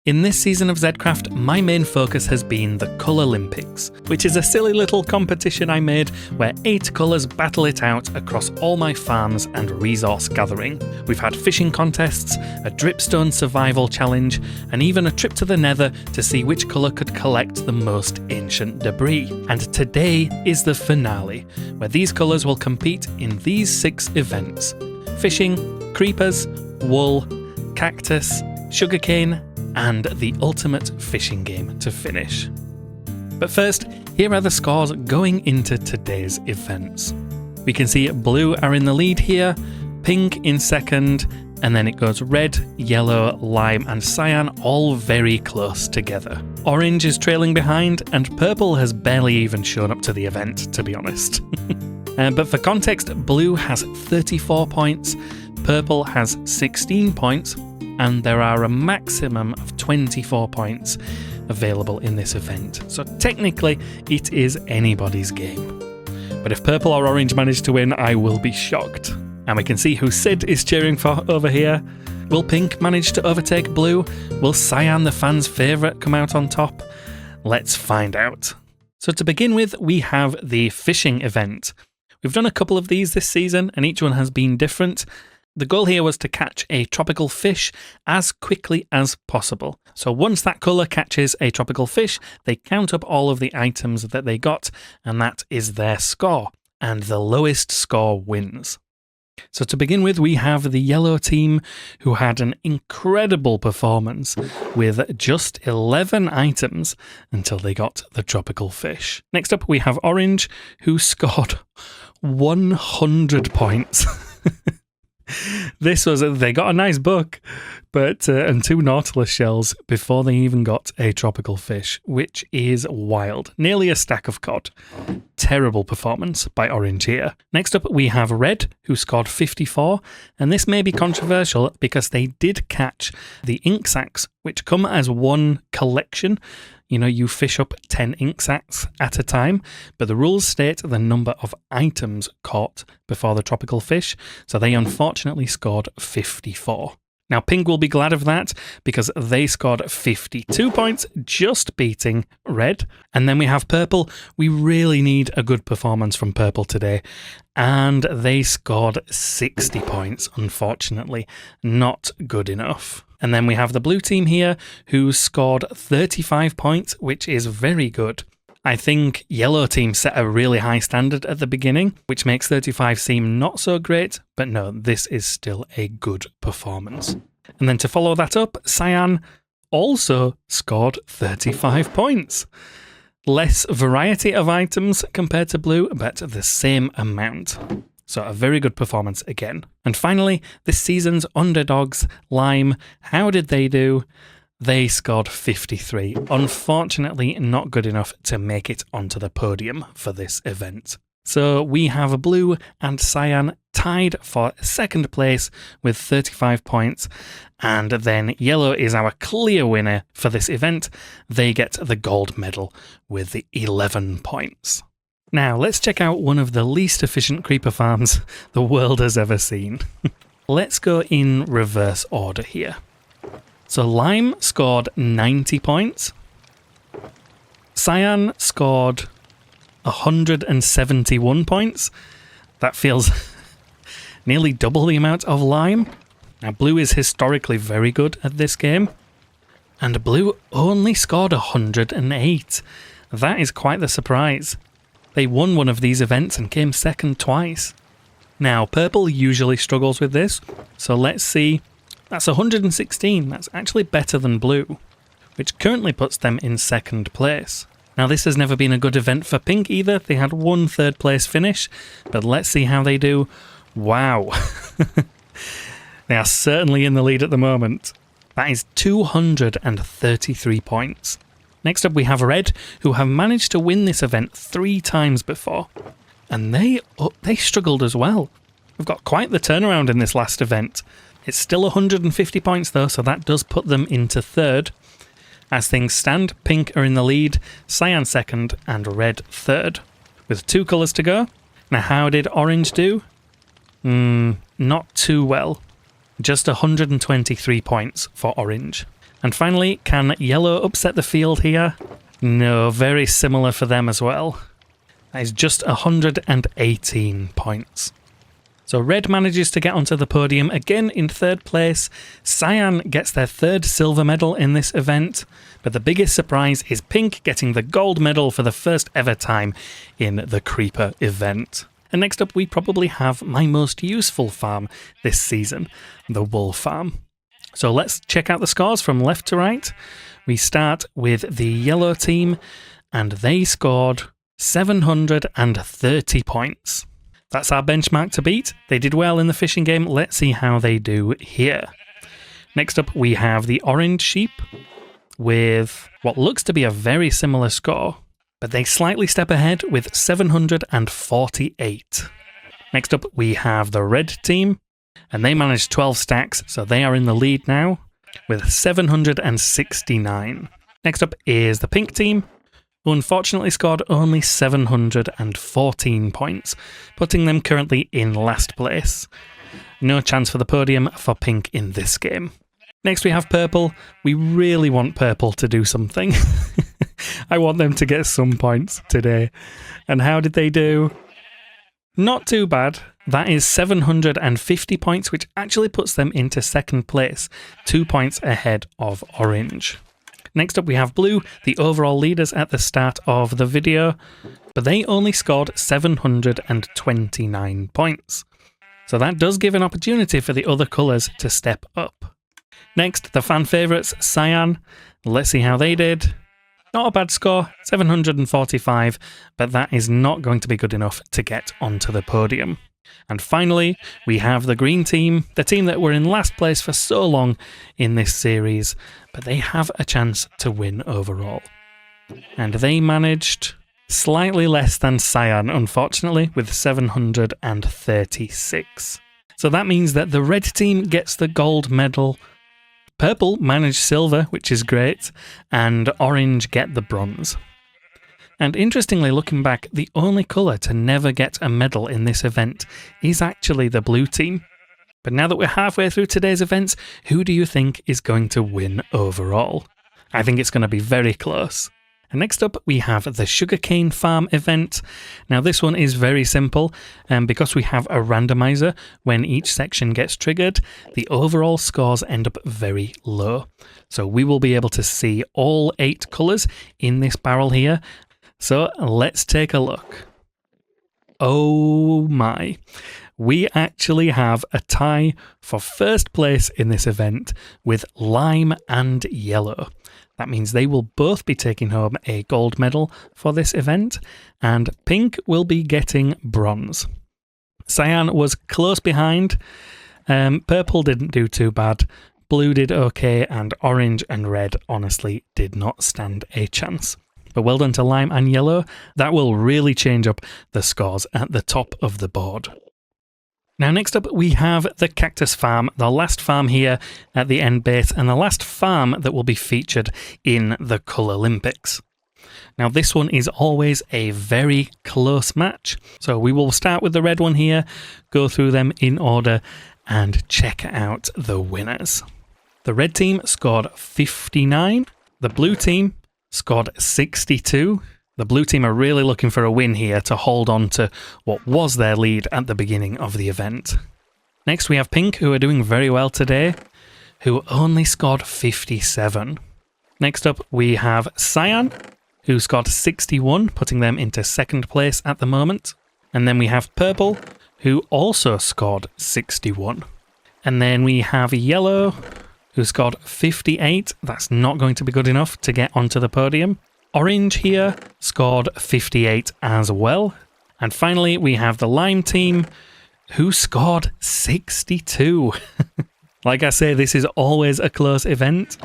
In this season of Zedcraft, my main focus has been the Colourlympics, which is a silly little competition I made where 8 colours battle it out across all my farms and resource gathering. We've had fishing contests, a dripstone survival challenge, and even a trip to the nether to see which colour could collect the most ancient debris. And today is the finale, where these colours will compete in these 6 events: fishing, creepers, wool, cactus, sugarcane, and the ultimate fishing game to finish. But first, here are the scores going into today's events. We can see blue are in the lead here, pink in second, and then it goes red, yellow, lime and cyan all very close together. Orange is trailing behind, and purple has barely even shown up to the event, to be honest. But for context, blue has 34 points, purple has 16 points, and there are a maximum of 24 points available in this event. So technically, it is anybody's game. But if purple or orange manage to win, I will be shocked. And we can see who Sid is cheering for over here. Will pink manage to overtake blue? Will cyan, the fans' favourite, come out on top? Let's find out. So to begin with, we have the fishing event. We've done a couple of these this season, and each one has been different. The goal here was to catch a tropical fish as quickly as possible. So once that colour catches a tropical fish, they count up all of the items that they got, and that is their score. And the lowest score wins. So to begin with, we have the yellow team, who had an incredible performance with just 11 items until they got the tropical fish. Next up, we have orange, who scored 100 points. They got a nice book, but and 2 Nautilus shells before they even got a tropical fish, which is wild. Nearly a stack of cod. Terrible performance by orange here. Next up, we have red, who scored 54, and this may be controversial because they did catch the ink sacs, which come as one collection. You know, you fish up 10 ink sacs at a time, but the rules state the number of items caught before the tropical fish, so they unfortunately scored 54. Now, pink will be glad of that because they scored 52 points, just beating red. And then we have purple. We really need a good performance from purple today, and they scored 60 points, unfortunately. Not good enough. And then we have the blue team here, who scored 35 points, which is very good. I think yellow team set a really high standard at the beginning, which makes 35 seem not so great, but no, this is still a good performance. And then to follow that up, cyan also scored 35 points. Less variety of items compared to blue, but the same amount. So a very good performance again. And finally, this season's underdogs, Lime, how did they do? They scored 53. Unfortunately, not good enough to make it onto the podium for this event. So we have blue and cyan tied for second place with 35 points. And then yellow is our clear winner for this event. They get the gold medal with the 11 points. Now, let's check out one of the least efficient creeper farms the world has ever seen. Let's go in reverse order here. So Lime scored 90 points. Cyan scored 171 points. That feels nearly double the amount of Lime. Now, blue is historically very good at this game, and blue only scored 108. That is quite the surprise. They won one of these events and came second twice. Now, purple usually struggles with this, so let's see. That's 116. That's actually better than blue, which currently puts them in second place. Now, this has never been a good event for pink either. They had 1 third place finish, but let's see how they do. Wow. They are certainly in the lead at the moment. That is 233 points. Next up, we have red, who have managed to win this event 3 times before. And they struggled as well. We've got quite the turnaround in this last event. It's still 150 points though, so that does put them into third. As things stand, pink are in the lead, cyan second, and red third. With 2 colours to go. Now, how did orange do? Not too well. Just 123 points for orange. And finally, can yellow upset the field here? No, very similar for them as well. That is just 118 points. So red manages to get onto the podium again in third place. Cyan gets their third silver medal in this event, but the biggest surprise is pink getting the gold medal for the first ever time in the Creeper event. And next up we probably have my most useful farm this season, the wool farm. So let's check out the scores from left to right. We start with the yellow team and they scored 730 points. That's our benchmark to beat. They did well in the fishing game. Let's see how they do here. Next up, we have the orange sheep with what looks to be a very similar score, but they slightly step ahead with 748. Next up, we have the red team, and they managed 12 stacks, so they are in the lead now with 769. Next up is the pink team, who unfortunately scored only 714 points, putting them currently in last place. No chance for the podium for pink in this game. Next we have purple. We really want purple to do something. I want them to get some points today. And how did they do? Not too bad. That is 750 points, which actually puts them into second place, 2 points ahead of orange. Next up we have blue, the overall leaders at the start of the video, but they only scored 729 points. So that does give an opportunity for the other colours to step up. Next, the fan favourites, Cyan. Let's see how they did. Not a bad score, 745, but that is not going to be good enough to get onto the podium. And finally, we have the green team, the team that were in last place for so long in this series, but they have a chance to win overall. And they managed slightly less than Cyan, unfortunately, with 736. So that means that the red team gets the gold medal, purple managed silver, which is great, and orange get the bronze. And interestingly, looking back, the only colour to never get a medal in this event is actually the blue team. But now that we're halfway through today's events, who do you think is going to win overall? I think it's going to be very close. And next up, we have the sugarcane farm event. Now this one is very simple, and because we have a randomizer, when each section gets triggered, the overall scores end up very low. So we will be able to see all 8 colours in this barrel here. So let's take a look. Oh my. We actually have a tie for first place in this event with lime and yellow. That means they will both be taking home a gold medal for this event, and pink will be getting bronze. Cyan was close behind. Purple didn't do too bad. Blue did okay, and orange and red honestly did not stand a chance. But well done to lime and yellow. That will really change up the scores at the top of the board. Now next up we have the Cactus Farm, the last farm here at the end base and the last farm that will be featured in the Colourlympics. Now this one is always a very close match, so we will start with the red one here, go through them in order and check out the winners. The red team scored 59, the blue team scored 62. The blue team are really looking for a win here to hold on to what was their lead at the beginning of the event. Next we have pink, who are doing very well today, who only scored 57. Next up we have Cyan, who scored 61, putting them into second place at the moment. And then we have purple, who also scored 61. And then we have yellow, who scored 58. That's not going to be good enough to get onto the podium. Orange here scored 58 as well. And finally, we have the lime team, who scored 62. Like I say, this is always a close event,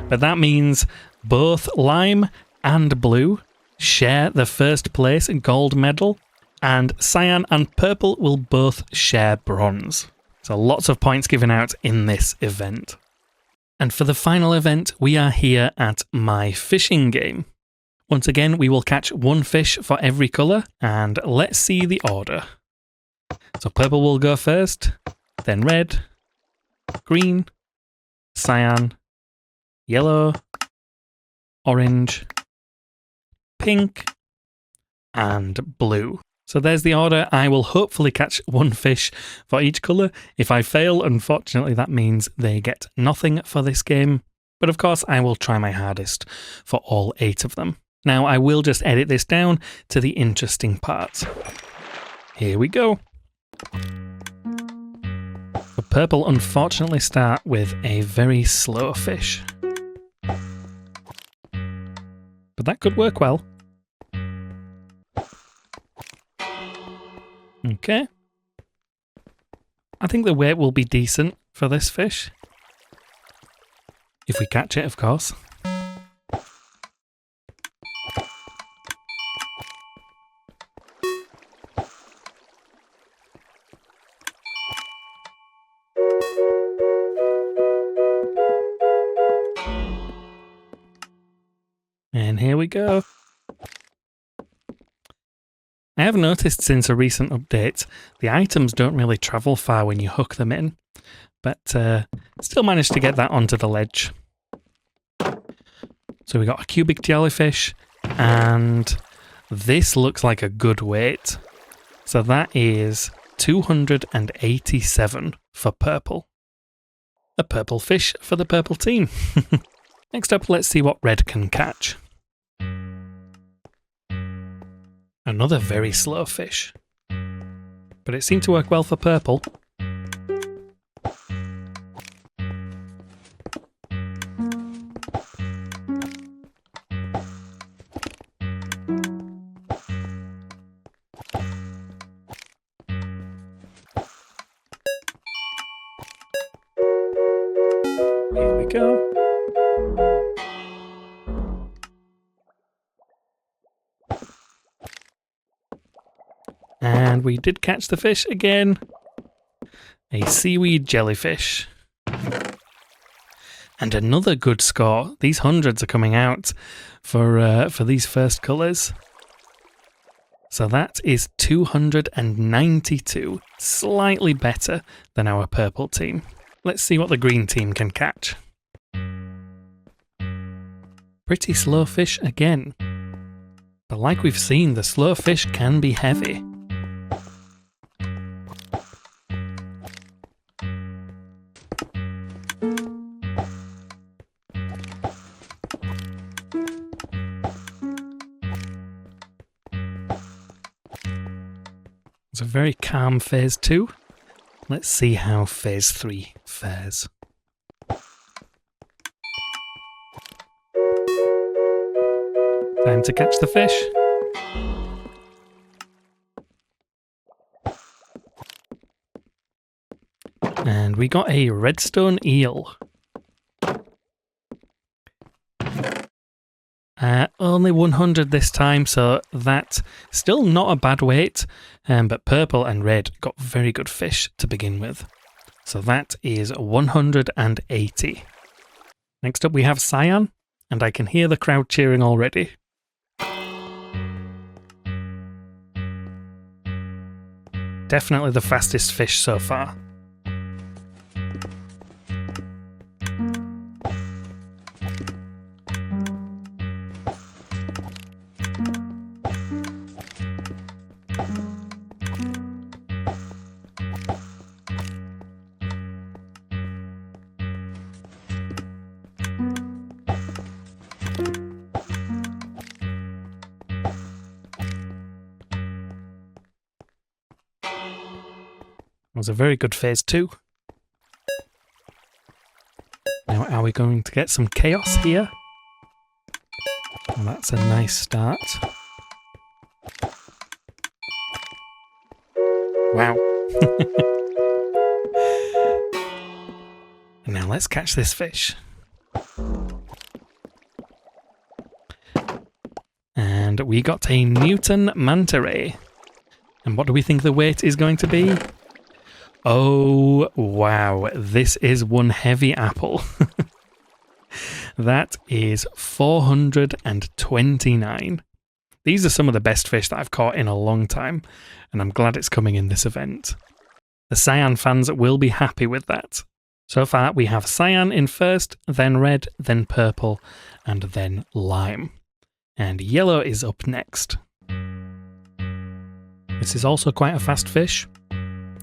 but that means both lime and blue share the first place gold medal, and cyan and purple will both share bronze. So lots of points given out in this event. And for the final event, we are here at my fishing game. Once again, we will catch one fish for every colour, and let's see the order. So purple will go first, then red, green, cyan, yellow, orange, pink, and blue. So there's the order. I will hopefully catch one fish for each colour. If I fail, unfortunately, that means they get nothing for this game. But of course, I will try my hardest for all 8 of them. Now, I will just edit this down to the interesting parts. Here we go. The purple unfortunately start with a very slow fish. But that could work well. Okay. I think the weight will be decent for this fish. If we catch it, of course. And here we go. I have noticed since a recent update, the items don't really travel far when you hook them in, but still managed to get that onto the ledge. So we got a cubic jellyfish, and this looks like a good weight. So that is 287 for purple. A purple fish for the purple team. Next up, let's see what red can catch. Another very slow fish. But it seemed to work well for purple. Here we go. And we did catch the fish again. A seaweed jellyfish. And another good score. These hundreds are coming out for these first colours. So that is 292. Slightly better than our purple team. Let's see what the green team can catch. Pretty slow fish again. But like we've seen, the slow fish can be heavy. It's a very calm phase 2. Let's see how phase 3 fares. Time to catch the fish. And we got a redstone eel. Only 100 this time, so that's still not a bad weight, but purple and red got very good fish to begin with. So that is 180. Next up we have cyan, and I can hear the crowd cheering already. Definitely the fastest fish so far. Was a very good phase 2. Now are we going to get some chaos here? Well, that's a nice start. Wow. Now let's catch this fish. And we got a Newton manta ray. And what do we think the weight is going to be? Oh, wow. This is one heavy apple. That is 429. These are some of the best fish that I've caught in a long time, and I'm glad it's coming in this event. The cyan fans will be happy with that. So far we have cyan in first, then red, then purple, and then lime. And yellow is up next. This is also quite a fast fish.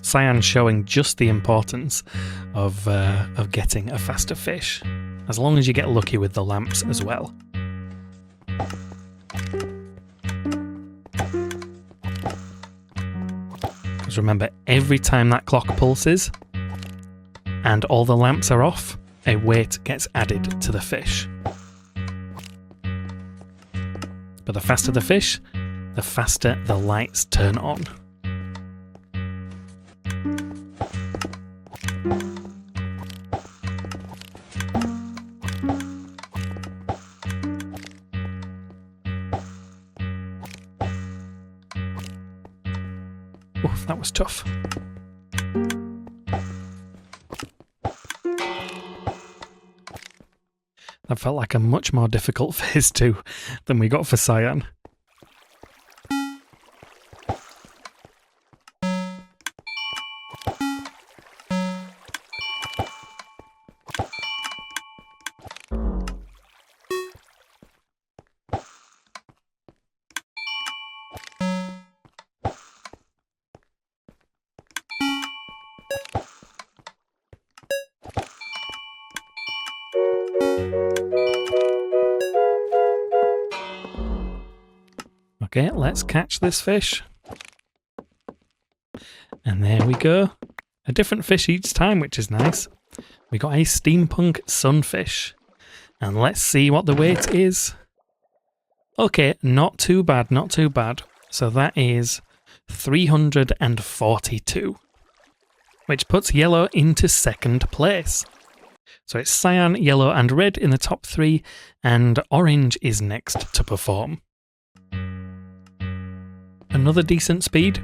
Cyan showing just the importance of getting a faster fish, as long as you get lucky with the lamps as well. Because remember, every time that clock pulses and all the lamps are off, a weight gets added to the fish. But the faster the fish, the faster the lights turn on. Oof, that was tough. That felt like a much more difficult phase 2 than we got for cyan. Okay, let's catch this fish. And there we go. A different fish each time, which is nice. We got a steampunk sunfish. And let's see what the weight is. Okay, not too bad, not too bad. So that is 342. Which puts yellow into second place. So it's cyan, yellow and red in the top 3, and orange is next to perform. Another decent speed.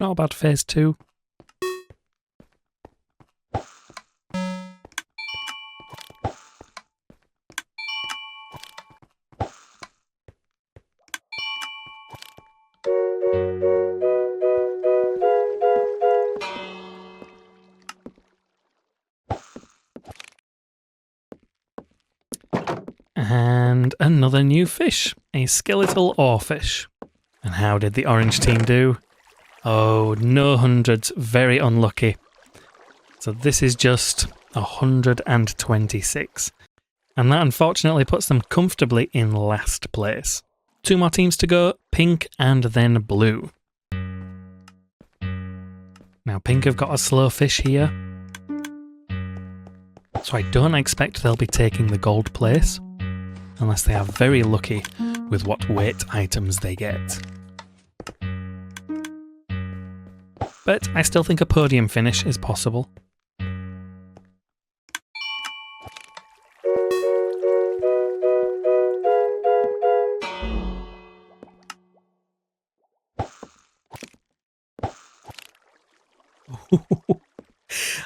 Not a bad phase 2. And another new fish, a skeletal oarfish. And how did the orange team do? Oh, no hundreds, very unlucky. So this is just 126. And that unfortunately puts them comfortably in last place. 2 more teams to go, pink and then blue. Now pink have got a slow fish here. So I don't expect they'll be taking the gold place, unless they are very lucky with what weight items they get. But I still think a podium finish is possible.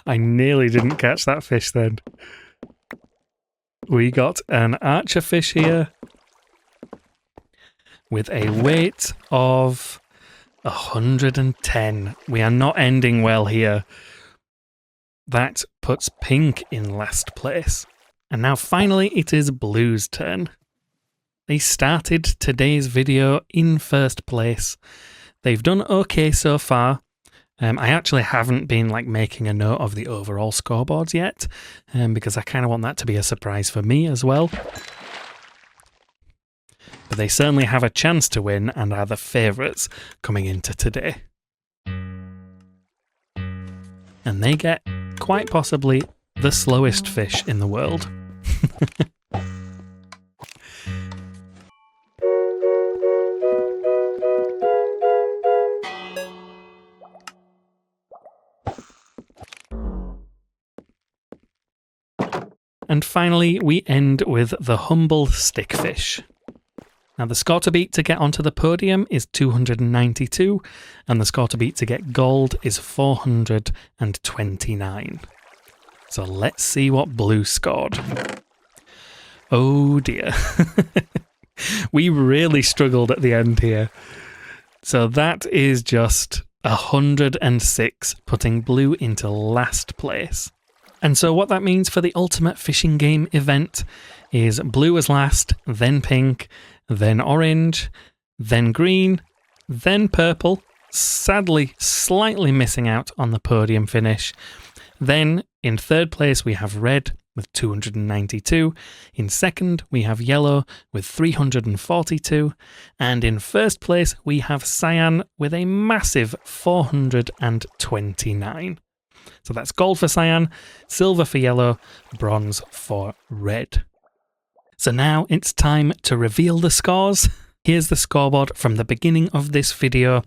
I nearly didn't catch that fish then. We got an archer fish here with a weight of 110. We are not ending well here. That puts pink in last place. And now finally it is blue's turn. They started today's video in first place. They've done okay so far. I actually haven't been making a note of the overall scoreboards yet, because I kind of want that to be a surprise for me as well. But they certainly have a chance to win and are the favourites coming into today. And they get quite possibly the slowest fish in the world. And finally, we end with the humble stickfish. Now, the score to beat to get onto the podium is 292, and the score to beat to get gold is 429. So let's see what blue scored. Oh dear. We really struggled at the end here. So that is just 106, putting blue into last place. And so what that means for the ultimate fishing game event is blue was last, then pink, then orange, then green, then purple, sadly slightly missing out on the podium finish. Then in third place we have red with 292, in second we have yellow with 342, and in first place we have cyan with a massive 429. So that's gold for cyan, silver for yellow, bronze for red. So now it's time to reveal the scores. Here's the scoreboard from the beginning of this video.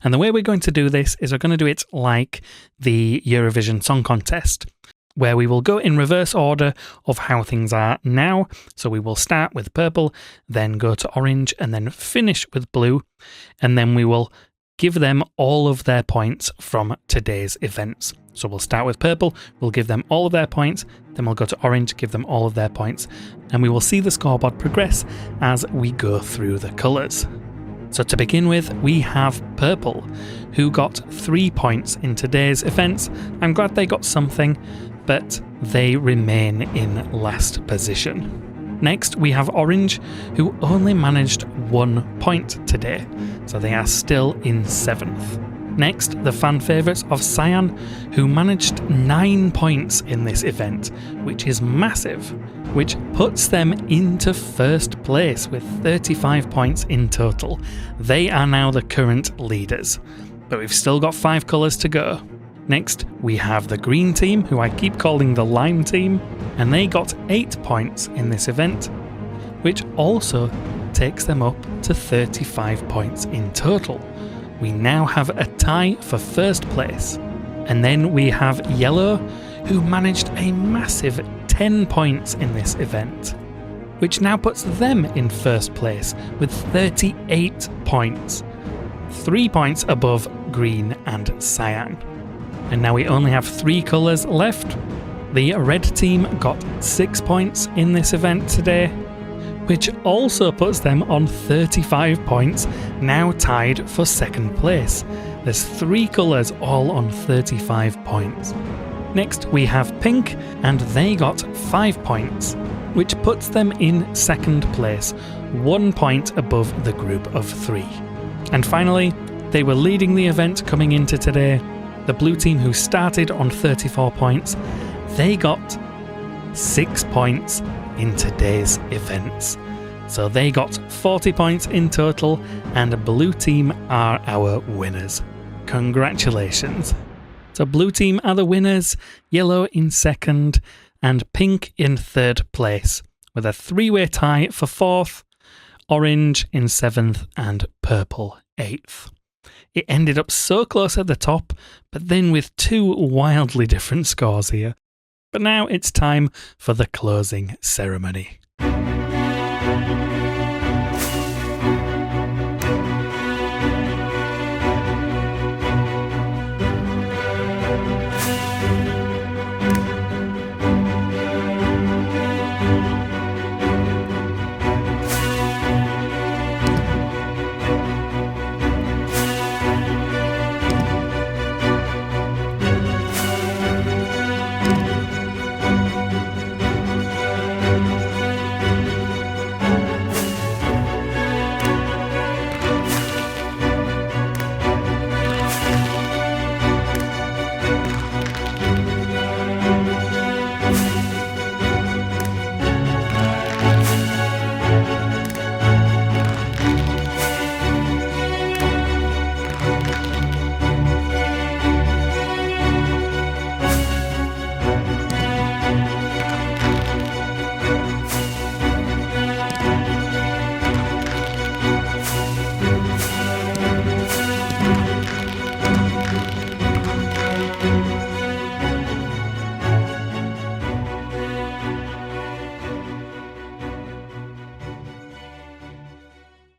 And the way we're going to do this is we're going to do it like the Eurovision Song Contest, where we will go in reverse order of how things are now. So we will start with purple, then go to orange, and then finish with blue. And then we will give them all of their points from today's events. So we'll start with purple, we'll give them all of their points, then we'll go to orange, give them all of their points, and we will see the scoreboard progress as we go through the colours. So to begin with, we have purple, who got 3 points in today's events. I'm glad they got something, but they remain in last position. Next, we have orange, who only managed 1 point today, so they are still in 7th. Next, the fan favourites of cyan, who managed 9 points in this event, which is massive, which puts them into first place with 35 points in total. They are now the current leaders, but we've still got 5 colours to go. Next, we have the green team, who I keep calling the lime team, and they got 8 points in this event, which also takes them up to 35 points in total. We now have a tie for first place. And then we have yellow, who managed a massive 10 points in this event, which now puts them in first place with 38 points, 3 points above green and cyan. And now we only have 3 colours left. The red team got 6 points in this event today, which also puts them on 35 points, now tied for second place. There's 3 colours all on 35 points. Next we have pink, and they got 5 points, which puts them in second place, 1 point above the group of 3. And finally, they were leading the event coming into today. The blue team, who started on 34 points, they got 6 points in today's events. So they got 40 points in total, and blue team are our winners. Congratulations. So blue team are the winners, yellow in second, and pink in third place, with a 3-way tie for 4th, orange in 7th, and purple 8th. It ended up so close at the top, but then with 2 wildly different scores here. But now it's time for the closing ceremony.